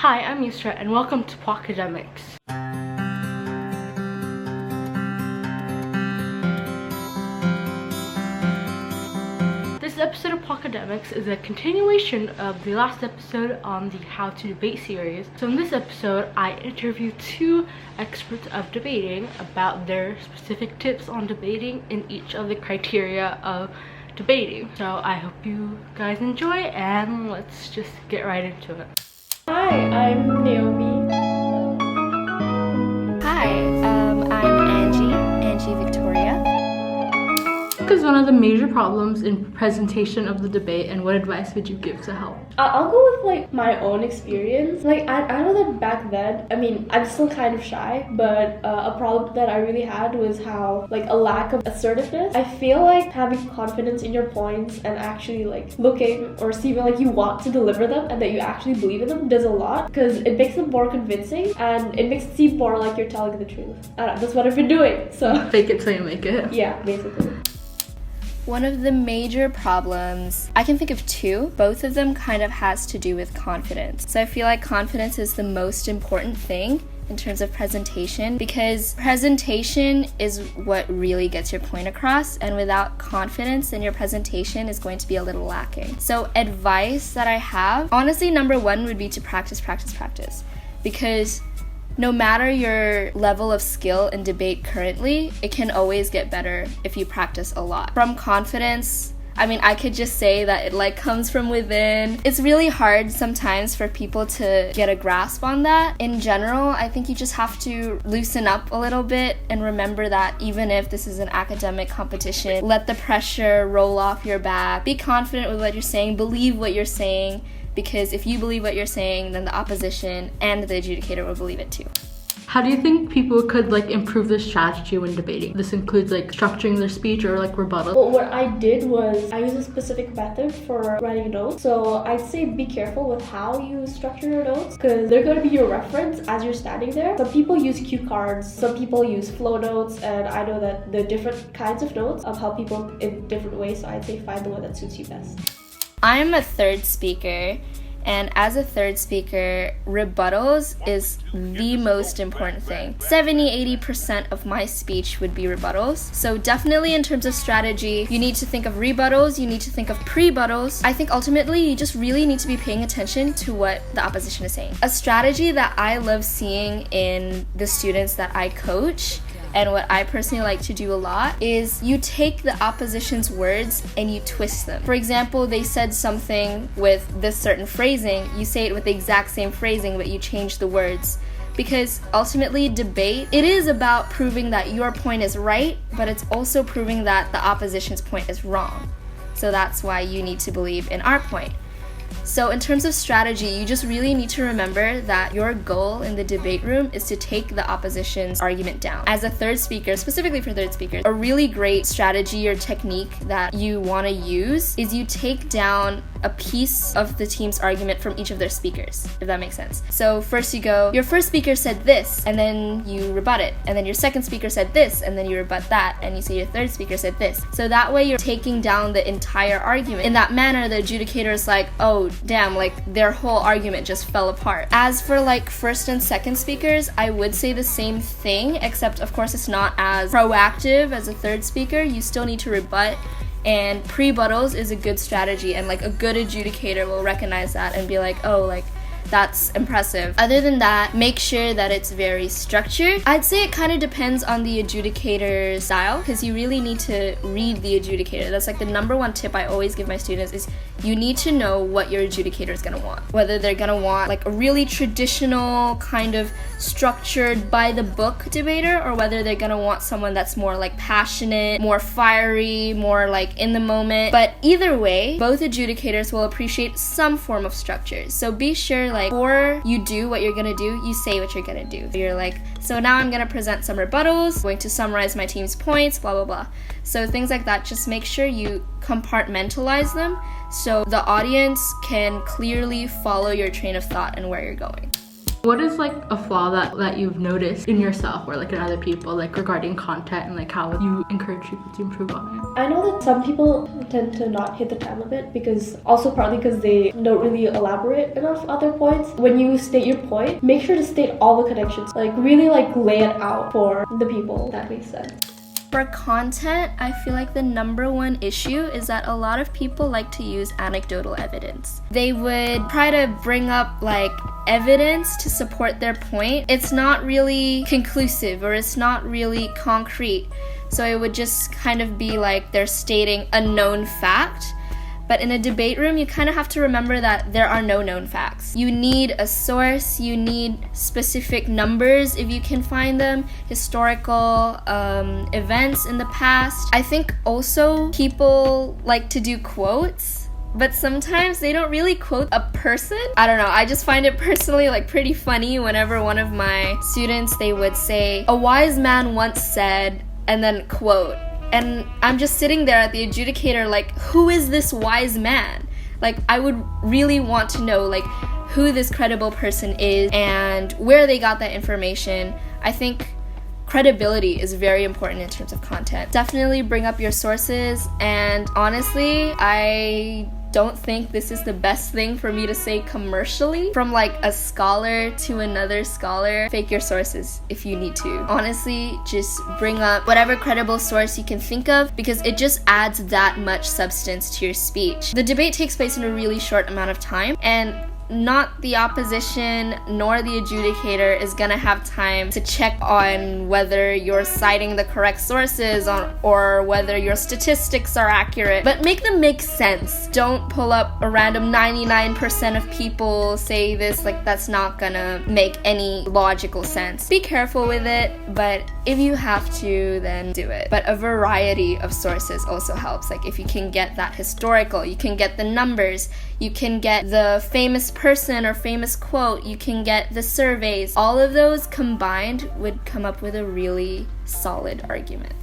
Hi, I'm Yusra and welcome to pwaacademics. This episode of pwaacademics is a continuation of the last episode on the How to Debate series. So in this episode, I interview two experts of debating about their specific tips on debating in each of the criteria of debating. So I hope you guys enjoy and let's just get right into it. Hi, I'm Naomi. Hi, I'm Angie Victoria. What is one of the major problems in presentation of the debate and what advice would you give to help? I'll go with like my own experience. Like I know that back then, I'm still kind of shy, but a problem that I really had was how like a lack of assertiveness. I feel like having confidence in your points and actually like looking or seeming like you want to deliver them and that you actually believe in them does a lot, because it makes them more convincing and it makes it seem more like you're telling the truth. I don't know, that's what I've been doing. So Fake it till you make it. Yeah, basically. One of the major problems, I can think of two. Both of them kind of has to do with confidence. So I feel like confidence is the most important thing in terms of presentation, because presentation is what really gets your point across, and without confidence then your presentation is going to be a little lacking. So advice that I have, honestly, number one would be to practice, because no matter your level of skill in debate currently, it can always get better if you practice a lot. From confidence, I could just say that it like comes from within. It's really hard sometimes for people to get a grasp on that. In general, I think you just have to loosen up a little bit and remember that even if this is an academic competition, let the pressure roll off your back. Be confident with what you're saying, believe what you're saying, because if you believe what you're saying, then the opposition and the adjudicator will believe it too. How do you think people could improve their strategy when debating? This includes structuring their speech or rebuttal. Well, what I did was I used a specific method for writing notes. So I'd say be careful with how you structure your notes, because they're going to be your reference as you're standing there. Some people use cue cards, some people use flow notes, and I know that the different kinds of notes help people in different ways. So I'd say find the one that suits you best. I'm a third speaker, and as a third speaker, rebuttals is the most important thing. 70-80% of my speech would be rebuttals. So definitely in terms of strategy, you need to think of rebuttals, you need to think of pre-buttals. I think ultimately you just really need to be paying attention to what the opposition is saying. A strategy that I love seeing in the students that I coach, and what I personally like to do a lot, is you take the opposition's words and you twist them. For example, they said something with this certain phrasing, you say it with the exact same phrasing but you change the words. Because ultimately debate, it is about proving that your point is right, but it's also proving that the opposition's point is wrong. So that's why you need to believe in our point. So in terms of strategy, you just really need to remember that your goal in the debate room is to take the opposition's argument down. As a third speaker, specifically for third speakers, a really great strategy or technique that you want to use is you take down a piece of the team's argument from each of their speakers, if that makes sense. So first you go, your first speaker said this, and then you rebut it, and then your second speaker said this, and then you rebut that, and you say your third speaker said this. So that way you're taking down the entire argument. In that manner, the adjudicator is like, oh damn, their whole argument just fell apart. As for first and second speakers, I would say the same thing, except of course it's not as proactive as a third speaker. You still need to rebut, and pre-buttals is a good strategy, and a good adjudicator will recognize that and be like, oh, that's impressive. Other than that, make sure that it's very structured. I'd say it kind of depends on the adjudicator's style, because you really need to read the adjudicator. That's the number one tip I always give my students is you need to know what your adjudicator is going to want. Whether they're going to want a really traditional kind of structured by the book debater, or whether they're going to want someone that's more passionate, more fiery, more in the moment. But either way, both adjudicators will appreciate some form of structure. So be sure before you do what you're gonna do, you say what you're gonna do. You're so now I'm gonna present some rebuttals, I'm going to summarize my team's points, blah blah blah. So things like that, just make sure you compartmentalize them so the audience can clearly follow your train of thought and where you're going. What is like a flaw that you've noticed in yourself or like in other people, like regarding content and like how you encourage people to improve on it? I know that some people tend to not hit the time limit because also partly because they don't really elaborate enough other points. When you state your point, make sure to state all the connections. Like really like lay it out for the people. That makes sense. For content, I feel like the number one issue is that a lot of people like to use anecdotal evidence. They would try to bring up like evidence to support their point. It's not really conclusive or it's not really concrete. So it would just kind of be like they're stating a known fact. But in a debate room, you kind of have to remember that there are no known facts. You need a source, you need specific numbers if you can find them, historical events in the past. I think also people like to do quotes, but sometimes they don't really quote a person. I don't know, I just find it personally like pretty funny whenever one of my students, they would say, "A wise man once said," and then quote. And I'm just sitting there at the adjudicator like, who is this wise man? Like, I would really want to know like who this credible person is and where they got that information. I think credibility is very important in terms of content. Definitely bring up your sources, and honestly, I don't think this is the best thing for me to say commercially. From like a scholar to another scholar, fake your sources if you need to. Honestly, just bring up whatever credible source you can think of because it just adds that much substance to your speech. The debate takes place in a really short amount of time, and not the opposition nor the adjudicator is gonna have time to check on whether you're citing the correct sources or whether your statistics are accurate, but make them make sense. Don't pull up a random 99% of people say this, like that's not gonna make any logical sense. Be careful with it, but if you have to, then do it. But a variety of sources also helps. Like if you can get that historical, you can get the numbers, you can get the famous person or famous quote, you can get the surveys. All of those combined would come up with a really solid argument.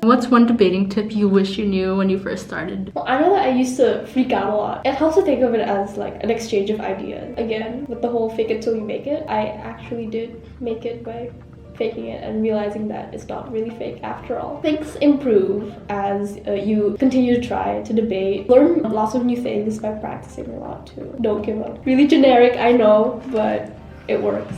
What's one debating tip you wish you knew when you first started? Well, I know that I used to freak out a lot. It helps to think of it as like an exchange of ideas. Again, with the whole fake it till you make it, I actually did make it by faking it and realizing that it's not really fake after all. Things improve as you continue to try to debate. Learn lots of new things by practicing a lot too. Don't give up. Really generic, I know, but it works.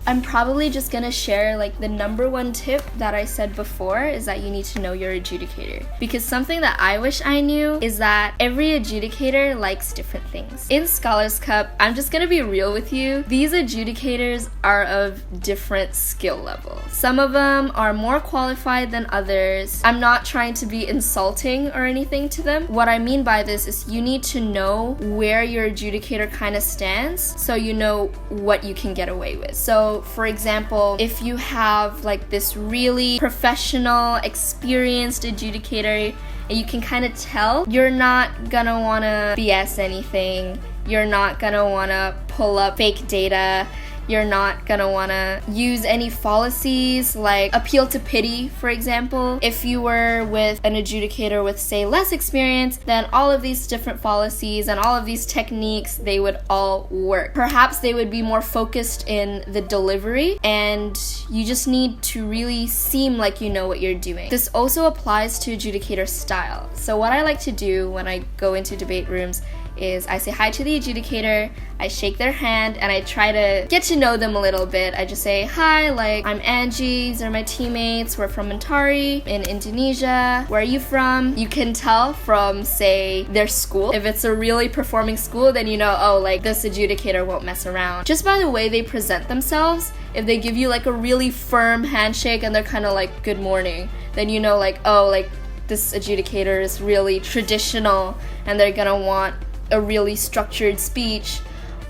I'm probably just gonna share like the number one tip that I said before is that you need to know your adjudicator. Because something that I wish I knew is that every adjudicator likes different things. In Scholars Cup, I'm just gonna be real with you, these adjudicators are of different skill levels. Some of them are more qualified than others. I'm not trying to be insulting or anything to them. What I mean by this is you need to know where your adjudicator kind of stands so you know what you can get away with. So for example, if you have like this really professional, experienced adjudicator and you can kind of tell, you're not gonna wanna BS anything, you're not gonna wanna pull up fake data, you're not gonna wanna use any fallacies like appeal to pity, for example. If you were with an adjudicator with, say, less experience, then all of these different fallacies and all of these techniques, they would all work. Perhaps they would be more focused in the delivery, and you just need to really seem like you know what you're doing. This also applies to adjudicator style. So what I like to do when I go into debate rooms is I say hi to the adjudicator, I shake their hand, and I try to get to know them a little bit. I just say, hi, like, I'm Angie, these are my teammates, we're from Mentari in Indonesia, where are you from? You can tell from, say, their school. If it's a really performing school, then you know, oh, like, this adjudicator won't mess around. Just by the way they present themselves, if they give you like a really firm handshake and they're kind of like, good morning, then you know, like, oh, like, this adjudicator is really traditional and they're gonna want a really structured speech.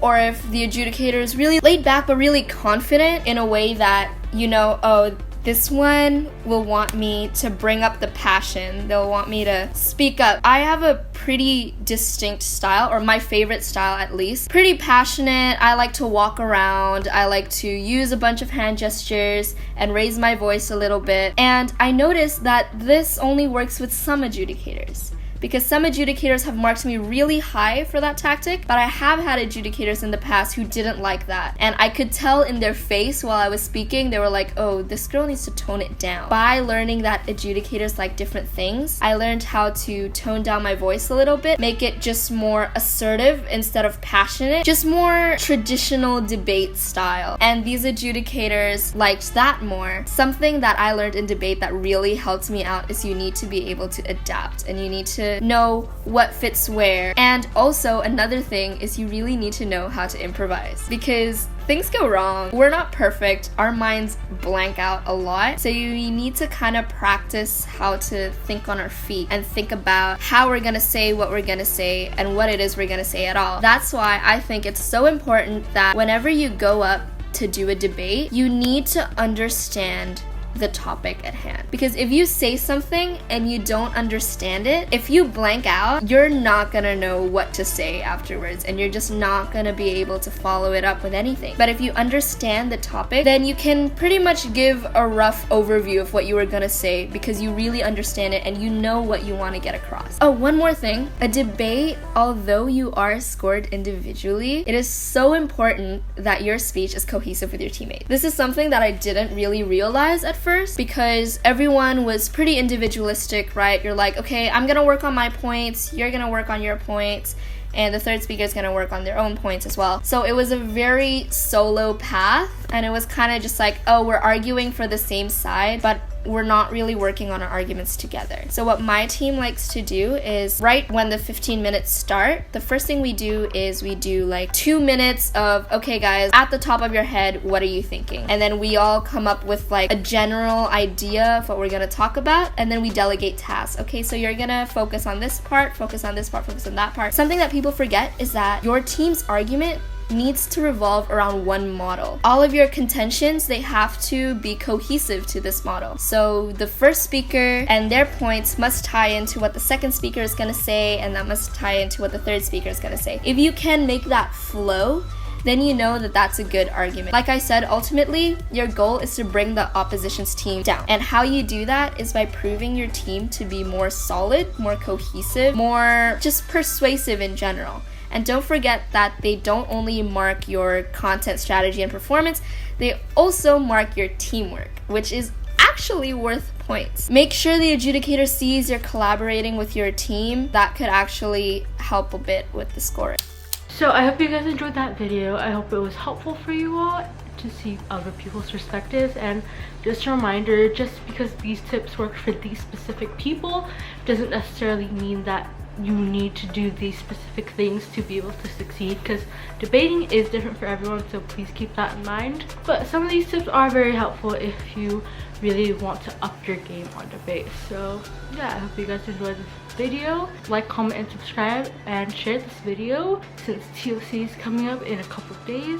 Or if the adjudicator is really laid back but really confident in a way that, you know, oh, this one will want me to bring up the passion, they'll want me to speak up. I have a pretty distinct style, or my favorite style at least. Pretty passionate, I like to walk around, I like to use a bunch of hand gestures and raise my voice a little bit. And I noticed that this only works with some adjudicators. because some adjudicators have marked me really high for that tactic, but I have had adjudicators in the past who didn't like that. And I could tell in their face while I was speaking, they were like, oh, this girl needs to tone it down. By learning that adjudicators like different things, I learned how to tone down my voice a little bit, make it just more assertive instead of passionate, just more traditional debate style. And these adjudicators liked that more. Something that I learned in debate that really helped me out is you need to be able to adapt and you need to know what fits where. And also another thing is you really need to know how to improvise, because things go wrong. We're not perfect. Our minds blank out a lot. So you need to kind of practice how to think on our feet and think about how we're gonna say what we're gonna say and what it is we're gonna say at all. That's why I think it's so important that whenever you go up to do a debate, you need to understand the topic at hand. Because if you say something and you don't understand it, if you blank out, you're not gonna know what to say afterwards and you're just not gonna be able to follow it up with anything. But if you understand the topic, then you can pretty much give a rough overview of what you were gonna say because you really understand it and you know what you want to get across. Oh, one more thing. A debate, although you are scored individually, it is so important that your speech is cohesive with your teammates. This is something that I didn't really realize at first because everyone was pretty individualistic, right? You're like, okay, I'm gonna work on my points, you're gonna work on your points, and the third speaker is gonna work on their own points as well. So it was a very solo path, and it was kind of just like, oh, we're arguing for the same side, but we're not really working on our arguments together. So what my team likes to do is right when the 15 minutes start, the first thing we do is we do like 2 minutes of, okay guys, at the top of your head, what are you thinking? And then we all come up with like a general idea of what we're gonna talk about, and then we delegate tasks. Okay, so you're gonna focus on this part, focus on this part, focus on that part. Something that people forget is that your team's argument needs to revolve around one model. All of your contentions, they have to be cohesive to this model. So the first speaker and their points must tie into what the second speaker is going to say, and that must tie into what the third speaker is going to say. If you can make that flow, then you know that that's a good argument. Like I said, ultimately, your goal is to bring the opposition's team down. And how you do that is by proving your team to be more solid, more cohesive, more just persuasive in general. And don't forget that they don't only mark your content strategy and performance, they also mark your teamwork, which is actually worth points. Make sure the adjudicator sees you're collaborating with your team. That could actually help a bit with the scoring. So I hope you guys enjoyed that video. I hope it was helpful for you all to see other people's perspectives. And just a reminder, just because these tips work for these specific people doesn't necessarily mean that you need to do these specific things to be able to succeed, because debating is different for everyone, so please keep that in mind. But some of these tips are very helpful if you really want to up your game on debate. So yeah, I hope you guys enjoyed this video. Like, comment, and subscribe, and share this video since TLC is coming up in a couple of days.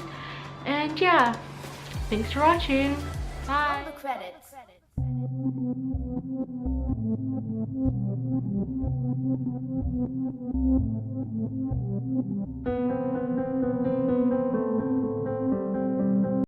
And yeah, thanks for watching. Bye. All the credits.